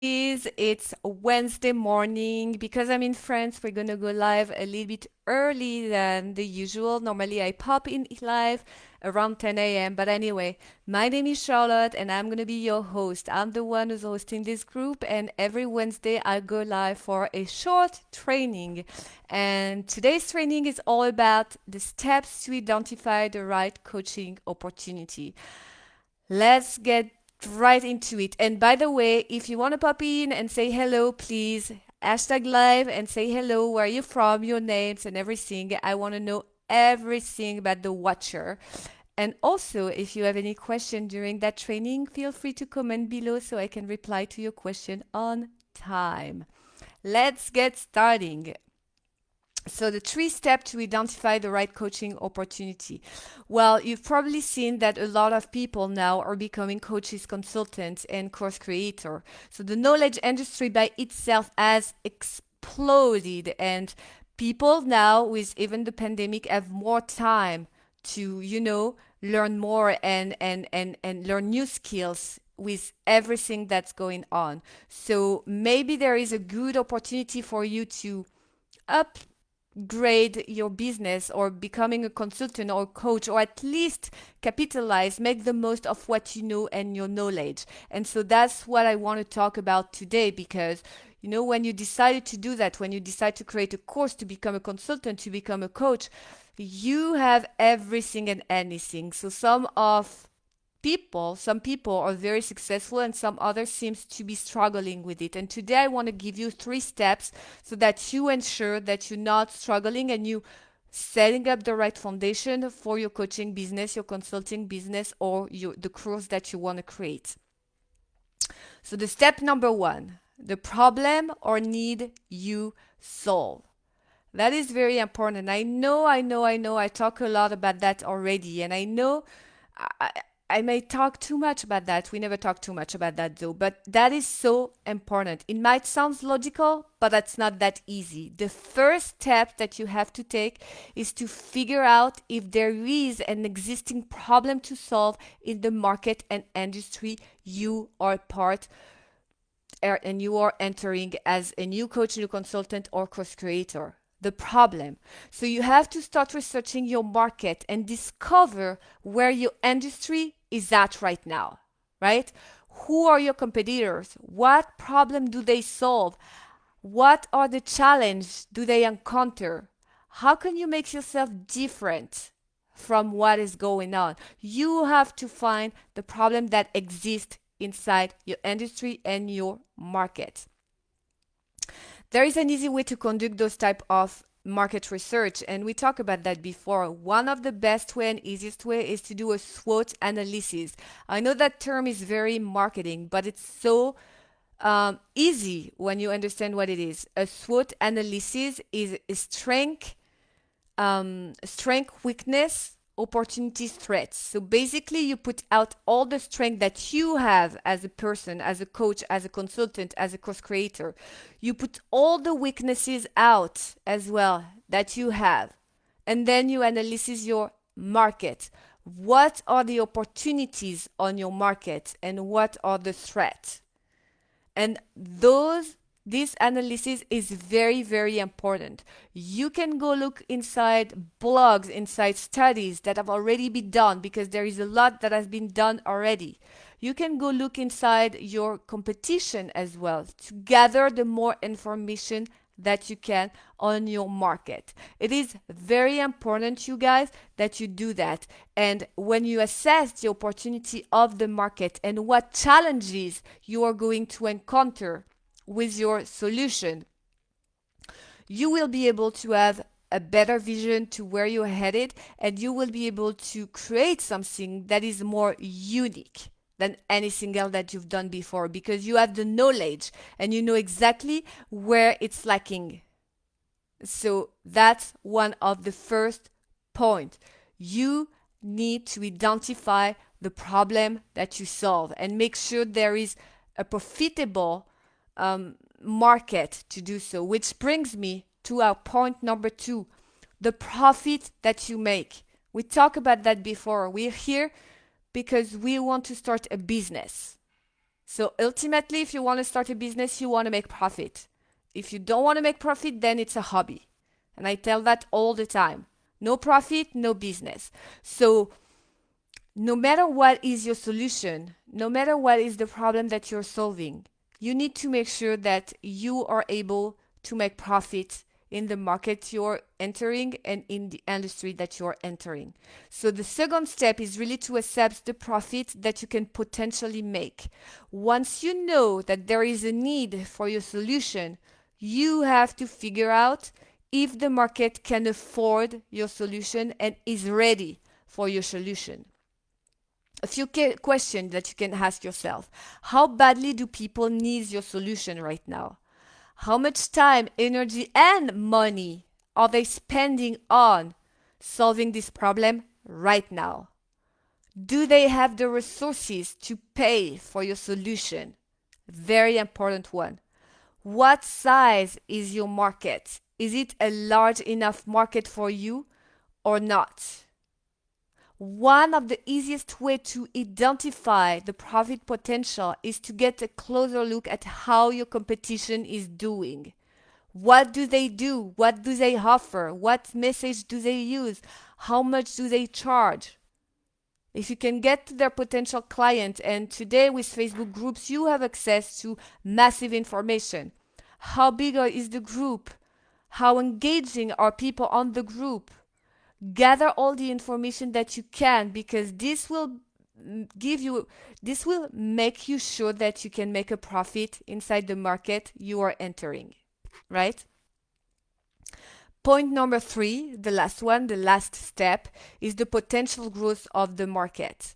It's Wednesday morning. Because I'm in France, we're gonna go live a little bit early than the usual. Normally, I pop in live around 10 a.m. But anyway, my name is Charlotte, and I'm gonna be your host. I'm the one who's hosting this group, and every Wednesday, I go live for a short training. And today's training is all about the steps to identify the right coaching opportunity. Let's get right into it. And by the way, if you want to pop in and say hello, please hashtag live and say hello, where are you from, your names and everything. I want to know everything about the watcher. And also, if you have any question during that training, feel free to comment below so I can reply to your question on time. Let's get starting. So the three steps to identify the right coaching opportunity. Well, you've probably seen that a lot of people now are becoming coaches, consultants, and course creator. So the knowledge industry by itself has exploded, and people now, with even the pandemic, have more time to, learn more and learn new skills with everything that's going on. So maybe there is a good opportunity for you to upgrade your business or becoming a consultant or coach, or at least capitalize, make the most of what you know and your knowledge. And so that's what I want to talk about today, because when you decided to do that, when you decide to create a course, to become a consultant, to become a coach, you have everything and anything. So some people are very successful and some others seems to be struggling with it. And today I want to give you 3 steps so that you ensure that you're not struggling and you setting up the right foundation for your coaching business, your consulting business, or the course that you want to create. So the step number 1, the problem or need you solve. That is very important. I talk a lot about that already. And I know I, I may talk too much about that. We never talk too much about that though. But that is so important. It might sound logical, but that's not that easy. The first step that you have to take is to figure out if there is an existing problem to solve in the market and industry you are part and you are entering as a new coach, new consultant, or course creator. The problem. So you have to start researching your market and discover where your industry is at right now, right? Who are your competitors? What problem do they solve? What are the challenges do they encounter? How can you make yourself different from what is going on? You have to find the problem that exists inside your industry and your market. There is an easy way to conduct those type of market research, and we talked about that before. One of the best way and easiest way is to do a SWOT analysis. I know that term is very marketing, but it's so easy when you understand what it is. A SWOT analysis is a strength, weakness, opportunities, threats. So basically, you put out all the strength that you have as a person, as a coach, as a consultant, as a course creator. You put all the weaknesses out as well that you have. And then you analyze your market. What are the opportunities on your market and what are the threats? And this analysis is very, very important. You can go look inside blogs, inside studies that have already been done, because there is a lot that has been done already. You can go look inside your competition as well to gather the more information that you can on your market. It is very important, you guys, that you do that. And when you assess the opportunity of the market and what challenges you are going to encounter with your solution, you will be able to have a better vision to where you're headed, and you will be able to create something that is more unique than anything else that you've done before, because you have the knowledge and you know exactly where it's lacking. So that's one of the first points. You need to identify the problem that you solve and make sure there is a profitable market to do so, which brings me to our point number 2, the profit that you make. We talked about that before. We're here because we want to start a business. So ultimately, if you want to start a business, you want to make profit. If you don't want to make profit, then it's a hobby. And I tell that all the time. No profit, no business. So no matter what is your solution, no matter what is the problem that you're solving, you need to make sure that you are able to make profit in the market you're entering and in the industry that you're entering. So the second step is really to accept the profit that you can potentially make. Once you know that there is a need for your solution, you have to figure out if the market can afford your solution and is ready for your solution. A few questions that you can ask yourself. How badly do people need your solution right now? How much time, energy, and money are they spending on solving this problem right now? Do they have the resources to pay for your solution? Very important one. What size is your market? Is it a large enough market for you or not? One of the easiest way to identify the profit potential is to get a closer look at how your competition is doing. What do they do? What do they offer? What message do they use? How much do they charge? If you can get to their potential client, and today with Facebook groups, you have access to massive information. How big is the group? How engaging are people on the group? Gather all the information that you can, because this will make you sure that you can make a profit inside the market you are entering, right? Point number 3, the last one, the last step, is the potential growth of the market.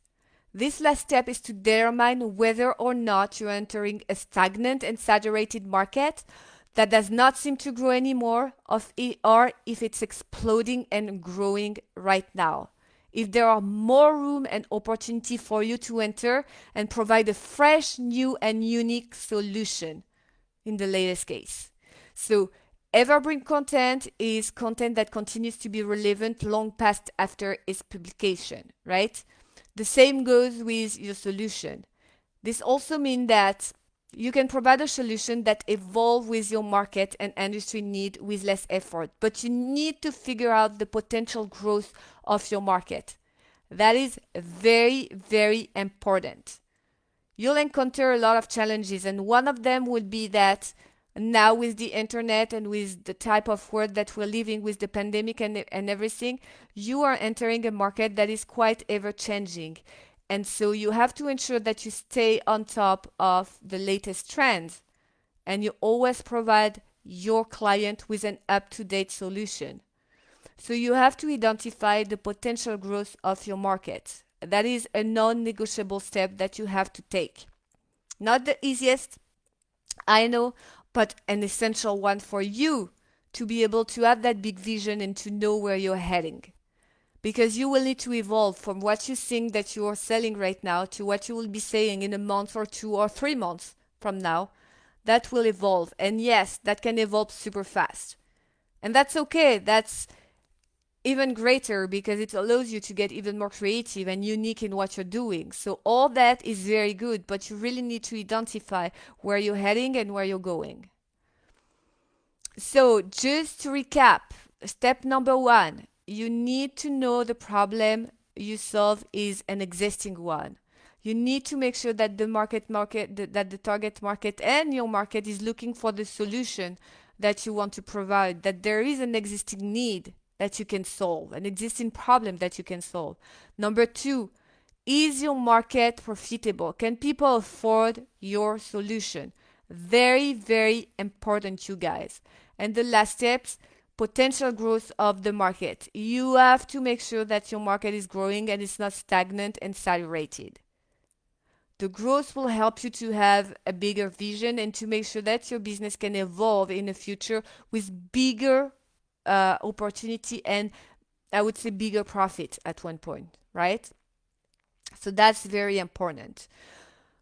This last step is to determine whether or not you're entering a stagnant and saturated market that does not seem to grow anymore, or if it's exploding and growing right now. If there are more room and opportunity for you to enter and provide a fresh, new, and unique solution in the latest case. So evergreen content is content that continues to be relevant long past after its publication, right? The same goes with your solution. This also means that you can provide a solution that evolves with your market and industry need with less effort, but you need to figure out the potential growth of your market. That is very, very important. You'll encounter a lot of challenges, and one of them will be that now with the internet and with the type of world that we're living with the pandemic and everything, you are entering a market that is quite ever-changing. And so you have to ensure that you stay on top of the latest trends and you always provide your client with an up-to-date solution. So you have to identify the potential growth of your market. That is a non-negotiable step that you have to take. Not the easiest, I know, but an essential one for you to be able to have that big vision and to know where you're heading. Because you will need to evolve from what you think that you are selling right now to what you will be saying in a month or 2 or 3 months from now. That will evolve. And yes, that can evolve super fast. And that's okay. That's even greater because it allows you to get even more creative and unique in what you're doing. So all that is very good, but you really need to identify where you're heading and where you're going. So just to recap, step number 1, you need to know the problem you solve is an existing one. You need to make sure that that the target market and your market is looking for the solution that you want to provide, that there is an existing need that you can solve, an existing problem that you can solve. Number 2, is your market profitable? Can people afford your solution? Very, very important, you guys. And the last steps, potential growth of the market. You have to make sure that your market is growing and it's not stagnant and saturated. The growth will help you to have a bigger vision and to make sure that your business can evolve in the future with bigger opportunity and I would say bigger profit at one point, right? So that's very important.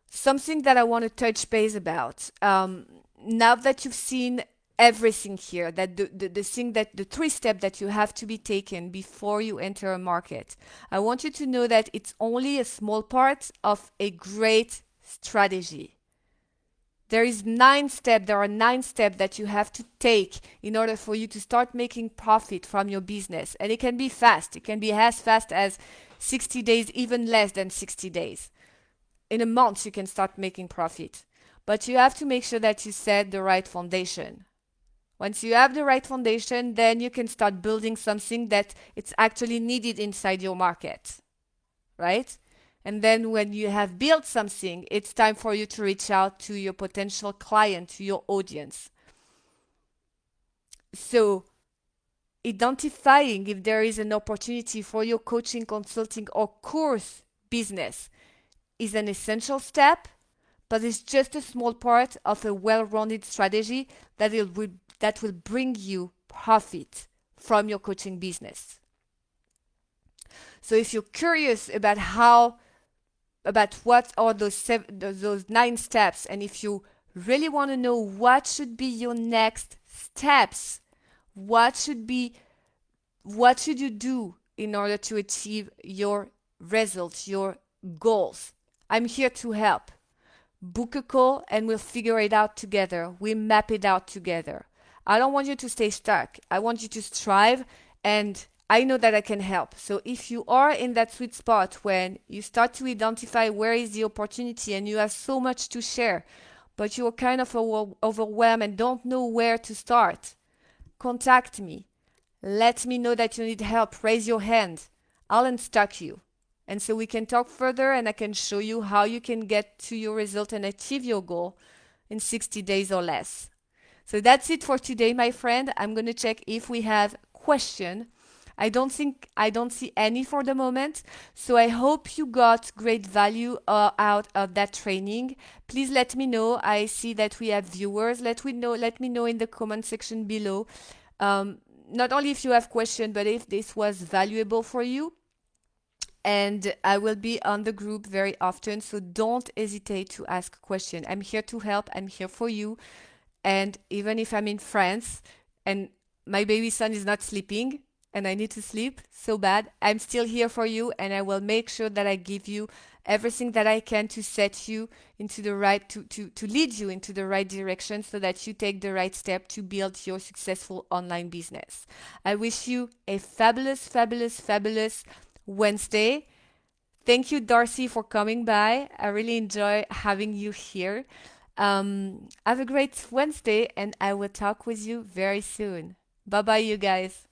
Something that I want to touch base about. Now that you've seen everything here, that the 3 steps that you have to be taken before you enter a market, I want you to know that it's only a small part of a great strategy. There are 9 steps that you have to take in order for you to start making profit from your business. And it can be fast. It can be as fast as 60 days, even less than 60 days. In a month, you can start making profit. But you have to make sure that you set the right foundation. Once you have the right foundation, then you can start building something that it's actually needed inside your market, right? And then when you have built something, it's time for you to reach out to your potential client, to your audience. So identifying if there is an opportunity for your coaching, consulting, or course business is an essential step, but it's just a small part of a well-rounded strategy that will bring you profit from your coaching business. So if you're curious about what are those 9 steps, and if you really want to know what should be your next steps, what should you do in order to achieve your results, your goals, I'm here to help. Book a call and we'll figure it out together. We map it out together. I don't want you to stay stuck. I want you to strive, and I know that I can help. So if you are in that sweet spot when you start to identify where is the opportunity and you have so much to share, but you're kind of overwhelmed and don't know where to start, contact me. Let me know that you need help. Raise your hand. I'll unstuck you. And so we can talk further, and I can show you how you can get to your result and achieve your goal in 60 days or less. So that's it for today, my friend. I'm going to check if we have question. I don't see any for the moment. So I hope you got great value out of that training. Please let me know. I see that we have viewers. Let me know in the comment section below. Not only if you have question, but if this was valuable for you. And I will be on the group very often, so don't hesitate to ask a question. I'm here to help. I'm here for you. And even if I'm in France and my baby son is not sleeping and I need to sleep so bad, I'm still here for you, and I will make sure that I give you everything that I can to set you into the right, to lead you into the right direction so that you take the right step to build your successful online business. I wish you a fabulous, fabulous, fabulous Wednesday. Thank you, Darcy, for coming by. I really enjoy having you here. Have a great Wednesday, and I will talk with you very soon. Bye bye, you guys.